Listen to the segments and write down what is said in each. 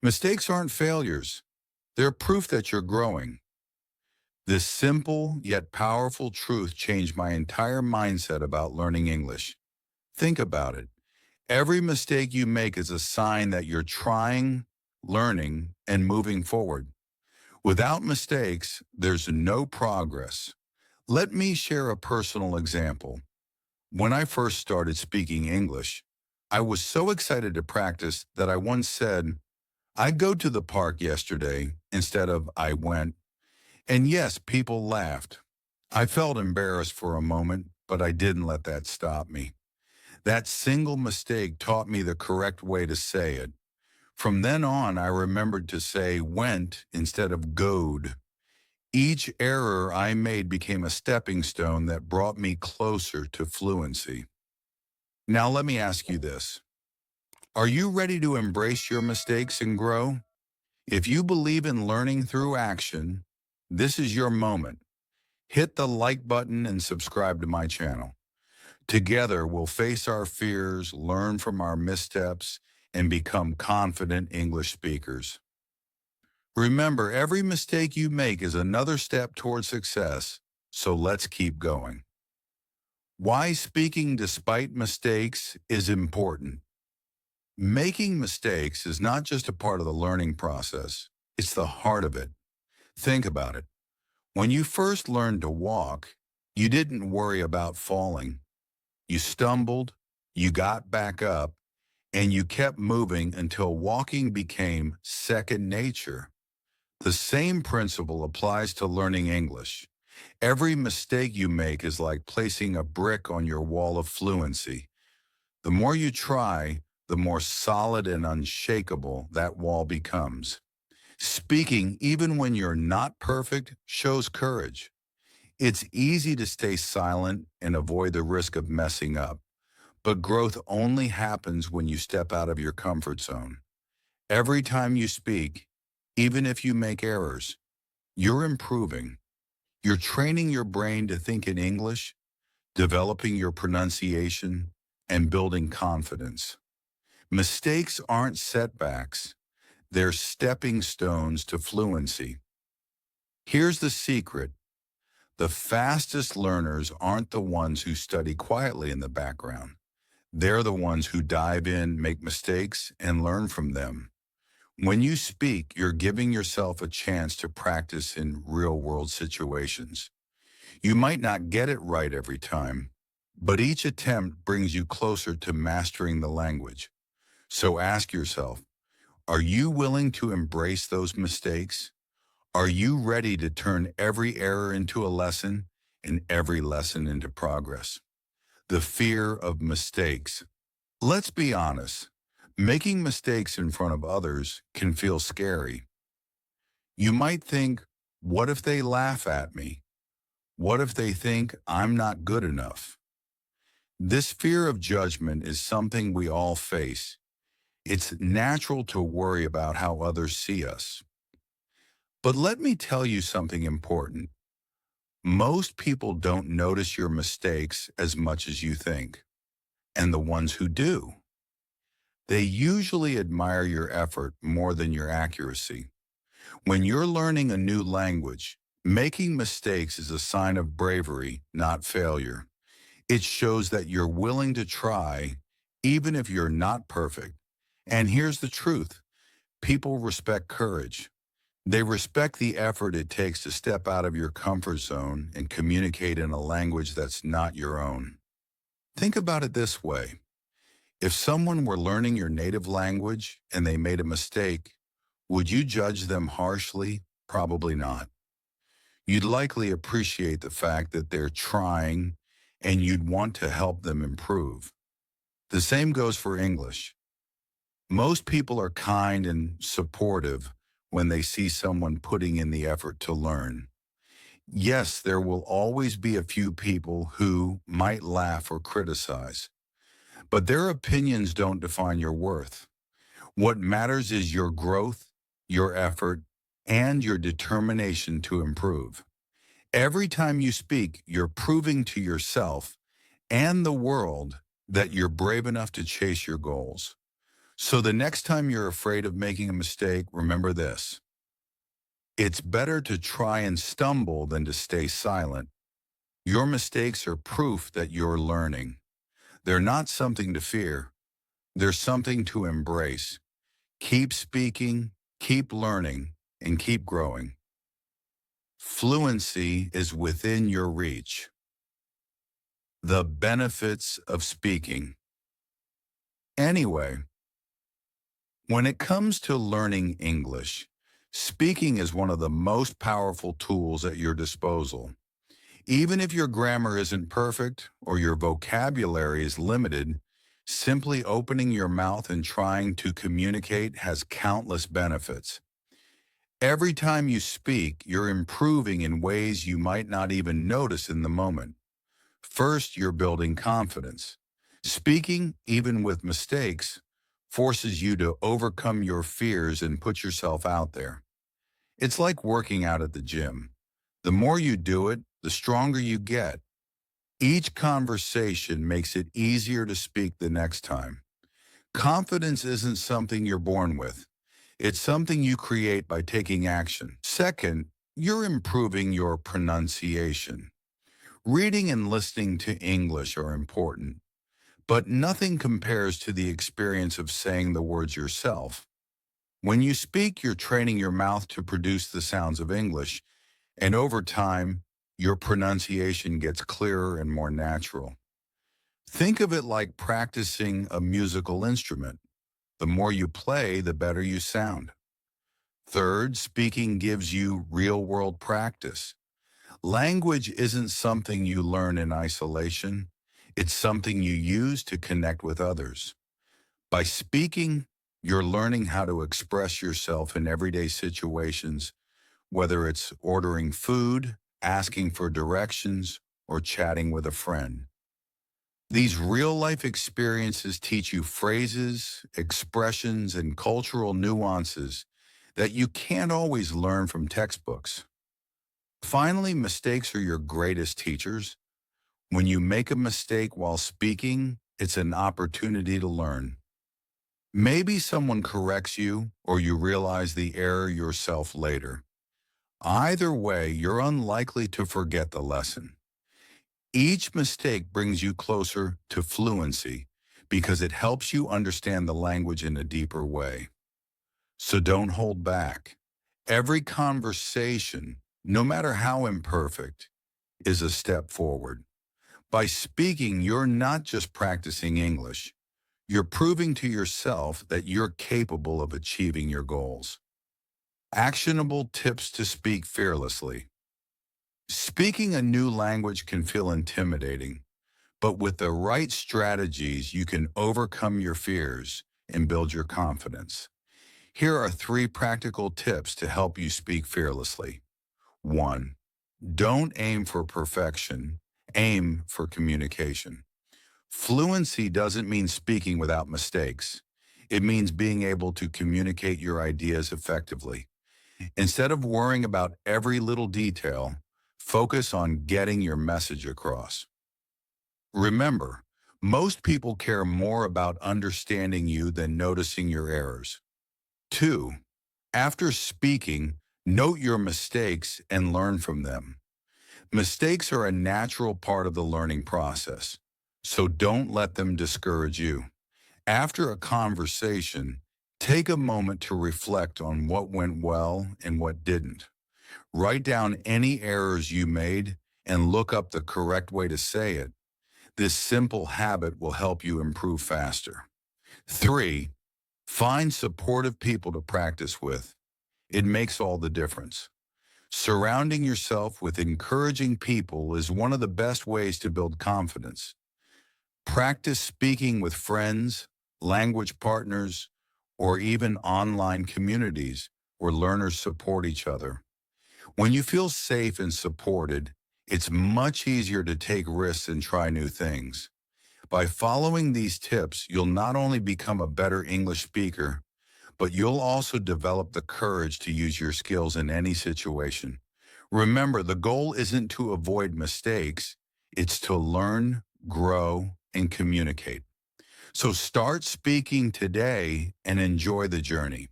Mistakes aren't failures. They're proof that you're growing. This simple yet powerful truth changed my entire mindset about learning English. Think about it. Every mistake you make is a sign that you're trying, learning, and moving forward. Without mistakes, there's no progress. Let me share a personal example. When I first started speaking English, I was so excited to practice that I once said, "I go to the park yesterday," instead of "I went." And yes, people laughed. I felt embarrassed for a moment, but I didn't let that stop me. That single mistake taught me the correct way to say it. From then on, I remembered to say went instead of goed. Each error I made became a stepping stone that brought me closer to fluency. Now let me ask you this. Are you ready to embrace your mistakes and grow? If you believe in learning through action, this is your moment. Hit the like button and subscribe to my channel. Together, we'll face our fears, learn from our missteps, and become confident English speakers. Remember, every mistake you make is another step toward success, so let's keep going. Why speaking despite mistakes is important. Making mistakes is not just a part of the learning process, it's the heart of it. Think about it. When you first learned to walk, you didn't worry about falling. You stumbled, you got back up, and you kept moving until walking became second nature. The same principle applies to learning English. Every mistake you make is like placing a brick on your wall of fluency. The more you try, the more solid and unshakable that wall becomes. Speaking, even when you're not perfect, shows courage. It's easy to stay silent and avoid the risk of messing up, but growth only happens when you step out of your comfort zone. Every time you speak, even if you make errors, you're improving. You're training your brain to think in English, developing your pronunciation, and building confidence. Mistakes aren't setbacks, they're stepping stones to fluency. Here's the secret. The fastest learners aren't the ones who study quietly in the background. They're the ones who dive in, make mistakes, and learn from them. When you speak, you're giving yourself a chance to practice in real-world situations. You might not get it right every time, but each attempt brings you closer to mastering the language. So ask yourself, are you willing to embrace those mistakes? Are you ready to turn every error into a lesson and every lesson into progress? The fear of mistakes. Let's be honest. Making mistakes in front of others can feel scary. You might think, what if they laugh at me? What if they think I'm not good enough? This fear of judgment is something we all face. It's natural to worry about how others see us. But let me tell you something important. Most people don't notice your mistakes as much as you think, and the ones who do, they usually admire your effort more than your accuracy. When you're learning a new language, making mistakes is a sign of bravery, not failure. It shows that you're willing to try, even if you're not perfect. And here's the truth. People respect courage. They respect the effort it takes to step out of your comfort zone and communicate in a language that's not your own. Think about it this way. If someone were learning your native language and they made a mistake, would you judge them harshly? Probably not. You'd likely appreciate the fact that they're trying and you'd want to help them improve. The same goes for English. Most people are kind and supportive when they see someone putting in the effort to learn. Yes, there will always be a few people who might laugh or criticize, but their opinions don't define your worth. What matters is your growth, your effort, and your determination to improve. Every time you speak, you're proving to yourself and the world that you're brave enough to chase your goals. So the next time you're afraid of making a mistake, remember this. It's better to try and stumble than to stay silent. Your mistakes are proof that you're learning. They're not something to fear. They're something to embrace. Keep speaking, keep learning, and keep growing. Fluency is within your reach. The benefits of speaking. Anyway, when it comes to learning English, speaking is one of the most powerful tools at your disposal. Even if your grammar isn't perfect or your vocabulary is limited, simply opening your mouth and trying to communicate has countless benefits. Every time you speak, you're improving in ways you might not even notice in the moment. First, you're building confidence. Speaking, even with mistakes, forces you to overcome your fears and put yourself out there. It's like working out at the gym. The more you do it, the stronger you get. Each conversation makes it easier to speak the next time. Confidence isn't something you're born with. It's something you create by taking action. Second, you're improving your pronunciation. Reading and listening to English are important, but nothing compares to the experience of saying the words yourself. When you speak, you're training your mouth to produce the sounds of English, and over time, your pronunciation gets clearer and more natural. Think of it like practicing a musical instrument. The more you play, the better you sound. Third, speaking gives you real-world practice. Language isn't something you learn in isolation. It's something you use to connect with others. By speaking, you're learning how to express yourself in everyday situations, whether it's ordering food, asking for directions, or chatting with a friend. These real-life experiences teach you phrases, expressions, and cultural nuances that you can't always learn from textbooks. Finally, mistakes are your greatest teachers. When you make a mistake while speaking, it's an opportunity to learn. Maybe someone corrects you or you realize the error yourself later. Either way, you're unlikely to forget the lesson. Each mistake brings you closer to fluency because it helps you understand the language in a deeper way. So don't hold back. Every conversation, no matter how imperfect, is a step forward. By speaking, you're not just practicing English. You're proving to yourself that you're capable of achieving your goals. Actionable tips to speak fearlessly. Speaking a new language can feel intimidating, but with the right strategies, you can overcome your fears and build your confidence. Here are 3 practical tips to help you speak fearlessly. 1. Don't aim for perfection, aim for communication. Fluency doesn't mean speaking without mistakes. It means being able to communicate your ideas effectively. Instead of worrying about every little detail, focus on getting your message across. Remember, most people care more about understanding you than noticing your errors. 2. After speaking, note your mistakes and learn from them. Mistakes are a natural part of the learning process, so don't let them discourage you. After a conversation, take a moment to reflect on what went well and what didn't. Write down any errors you made and look up the correct way to say it. This simple habit will help you improve faster. 3. Find supportive people to practice with. It makes all the difference. Surrounding yourself with encouraging people is one of the best ways to build confidence. Practice speaking with friends, language partners, or even online communities where learners support each other. When you feel safe and supported, it's much easier to take risks and try new things. By following these tips, you'll not only become a better English speaker, but you'll also develop the courage to use your skills in any situation. Remember, the goal isn't to avoid mistakes, it's to learn, grow, and communicate. So start speaking today and enjoy the journey.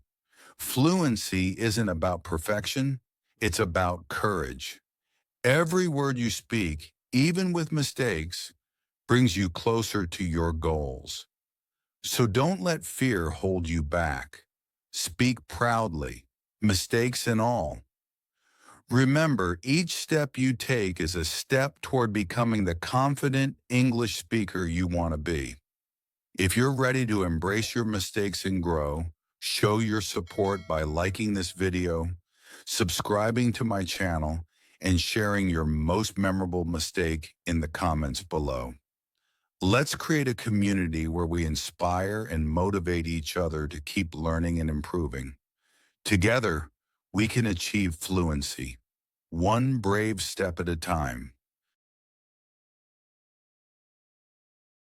Fluency isn't about perfection, it's about courage. Every word you speak, even with mistakes, brings you closer to your goals. So don't let fear hold you back. Speak proudly, mistakes and all. Remember, each step you take is a step toward becoming the confident English speaker you want to be. If you're ready to embrace your mistakes and grow, show your support by liking this video, subscribing to my channel, and sharing your most memorable mistake in the comments below. Let's create a community where we inspire and motivate each other to keep learning and improving. Together, we can achieve fluency, one brave step at a time.